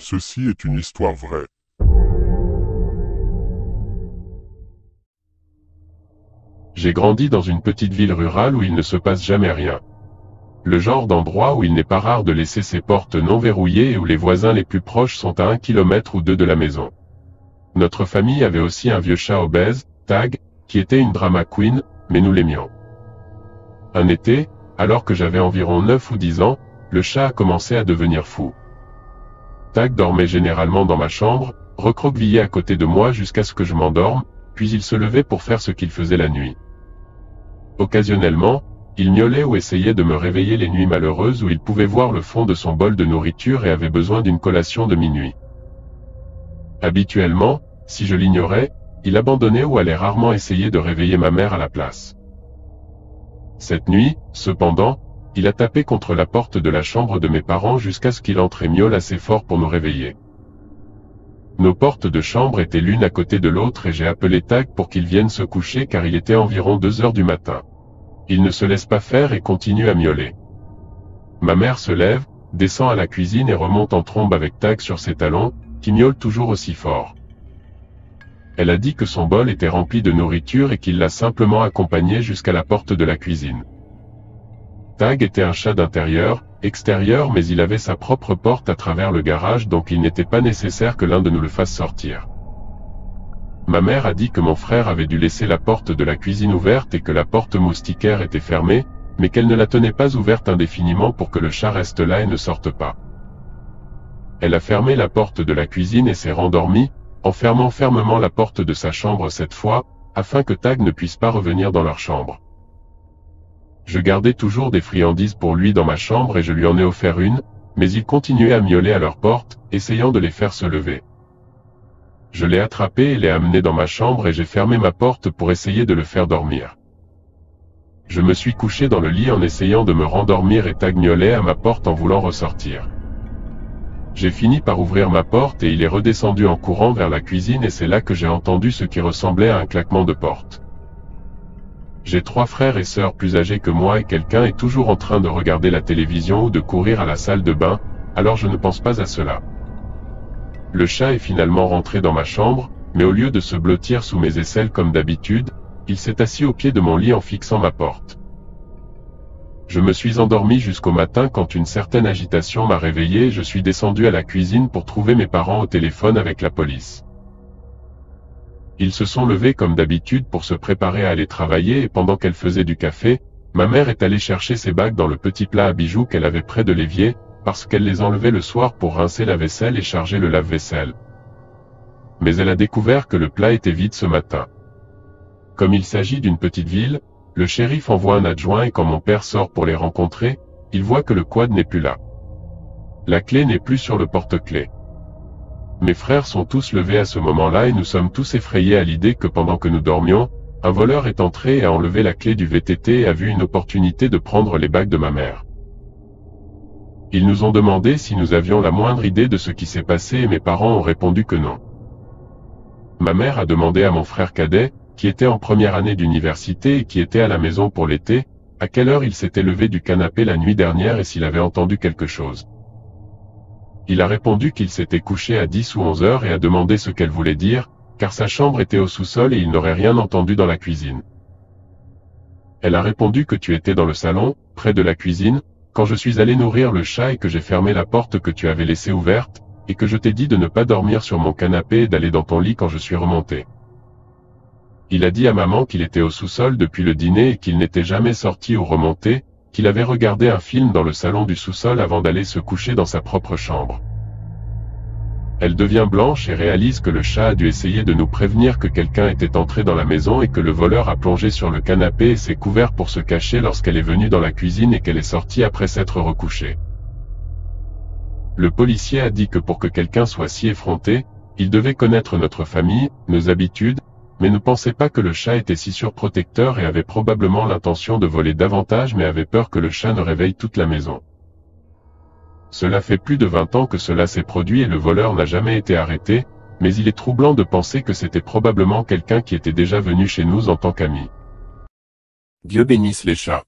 Ceci est une histoire vraie. J'ai grandi dans une petite ville rurale où il ne se passe jamais rien. Le genre d'endroit où il n'est pas rare de laisser ses portes non verrouillées et où les voisins les plus proches sont à 1 kilomètre ou 2 de la maison. Notre famille avait aussi un vieux chat obèse, Tag, qui était une drama queen, mais nous l'aimions. Un été, alors que j'avais environ 9 ou 10 ans, le chat a commencé à devenir fou. Tag dormait généralement dans ma chambre, recroquevillé à côté de moi jusqu'à ce que je m'endorme, puis il se levait pour faire ce qu'il faisait la nuit. Occasionnellement, il miaulait ou essayait de me réveiller les nuits malheureuses où il pouvait voir le fond de son bol de nourriture et avait besoin d'une collation de minuit. Habituellement, si je l'ignorais, il abandonnait ou allait rarement essayer de réveiller ma mère à la place. Cette nuit, cependant, il a tapé contre la porte de la chambre de mes parents jusqu'à ce qu'il entre et miaule assez fort pour nous réveiller. Nos portes de chambre étaient l'une à côté de l'autre et j'ai appelé Tag pour qu'il vienne se coucher car il était environ 2 heures du matin. Il ne se laisse pas faire et continue à miauler. Ma mère se lève, descend à la cuisine et remonte en trombe avec Tag sur ses talons, qui miaule toujours aussi fort. Elle a dit que son bol était rempli de nourriture et qu'il l'a simplement accompagné jusqu'à la porte de la cuisine. Tag était un chat d'intérieur, extérieur mais il avait sa propre porte à travers le garage donc il n'était pas nécessaire que l'un de nous le fasse sortir. Ma mère a dit que mon frère avait dû laisser la porte de la cuisine ouverte et que la porte moustiquaire était fermée, mais qu'elle ne la tenait pas ouverte indéfiniment pour que le chat reste là et ne sorte pas. Elle a fermé la porte de la cuisine et s'est rendormie, en fermant fermement la porte de sa chambre cette fois, afin que Tag ne puisse pas revenir dans leur chambre. Je gardais toujours des friandises pour lui dans ma chambre et je lui en ai offert une, mais il continuait à miauler à leur porte, essayant de les faire se lever. Je l'ai attrapé et l'ai amené dans ma chambre et j'ai fermé ma porte pour essayer de le faire dormir. Je me suis couché dans le lit en essayant de me rendormir et Tag miaulait à ma porte en voulant ressortir. J'ai fini par ouvrir ma porte et il est redescendu en courant vers la cuisine et c'est là que j'ai entendu ce qui ressemblait à un claquement de porte. J'ai 3 frères et sœurs plus âgés que moi et quelqu'un est toujours en train de regarder la télévision ou de courir à la salle de bain, alors je ne pense pas à cela. Le chat est finalement rentré dans ma chambre, mais au lieu de se blottir sous mes aisselles comme d'habitude, il s'est assis au pied de mon lit en fixant ma porte. Je me suis endormi jusqu'au matin quand une certaine agitation m'a réveillé et je suis descendu à la cuisine pour trouver mes parents au téléphone avec la police. Ils se sont levés comme d'habitude pour se préparer à aller travailler et pendant qu'elle faisait du café, ma mère est allée chercher ses bagues dans le petit plat à bijoux qu'elle avait près de l'évier, parce qu'elle les enlevait le soir pour rincer la vaisselle et charger le lave-vaisselle. Mais elle a découvert que le plat était vide ce matin. Comme il s'agit d'une petite ville, le shérif envoie un adjoint et quand mon père sort pour les rencontrer, il voit que le quad n'est plus là. La clé n'est plus sur le porte-clés. Mes frères sont tous levés à ce moment-là et nous sommes tous effrayés à l'idée que pendant que nous dormions, un voleur est entré et a enlevé la clé du VTT et a vu une opportunité de prendre les bagues de ma mère. Ils nous ont demandé si nous avions la moindre idée de ce qui s'est passé et mes parents ont répondu que non. Ma mère a demandé à mon frère cadet, qui était en première année d'université et qui était à la maison pour l'été, à quelle heure il s'était levé du canapé la nuit dernière et s'il avait entendu quelque chose. Il a répondu qu'il s'était couché à 10 ou 11 heures et a demandé ce qu'elle voulait dire, car sa chambre était au sous-sol et il n'aurait rien entendu dans la cuisine. Elle a répondu que tu étais dans le salon, près de la cuisine, quand je suis allé nourrir le chat et que j'ai fermé la porte que tu avais laissée ouverte, et que je t'ai dit de ne pas dormir sur mon canapé et d'aller dans ton lit quand je suis remonté. Il a dit à maman qu'il était au sous-sol depuis le dîner et qu'il n'était jamais sorti ou remonté, qu'il avait regardé un film dans le salon du sous-sol avant d'aller se coucher dans sa propre chambre. Elle devient blanche et réalise que le chat a dû essayer de nous prévenir que quelqu'un était entré dans la maison et que le voleur a plongé sur le canapé et s'est couvert pour se cacher lorsqu'elle est venue dans la cuisine et qu'elle est sortie après s'être recouchée. Le policier a dit que pour que quelqu'un soit si effronté, il devait connaître notre famille, nos habitudes, mais ne pensait pas que le chat était si surprotecteur et avait probablement l'intention de voler davantage mais avait peur que le chat ne réveille toute la maison. Cela fait plus de 20 ans que cela s'est produit et le voleur n'a jamais été arrêté, mais il est troublant de penser que c'était probablement quelqu'un qui était déjà venu chez nous en tant qu'ami. Dieu bénisse les chats.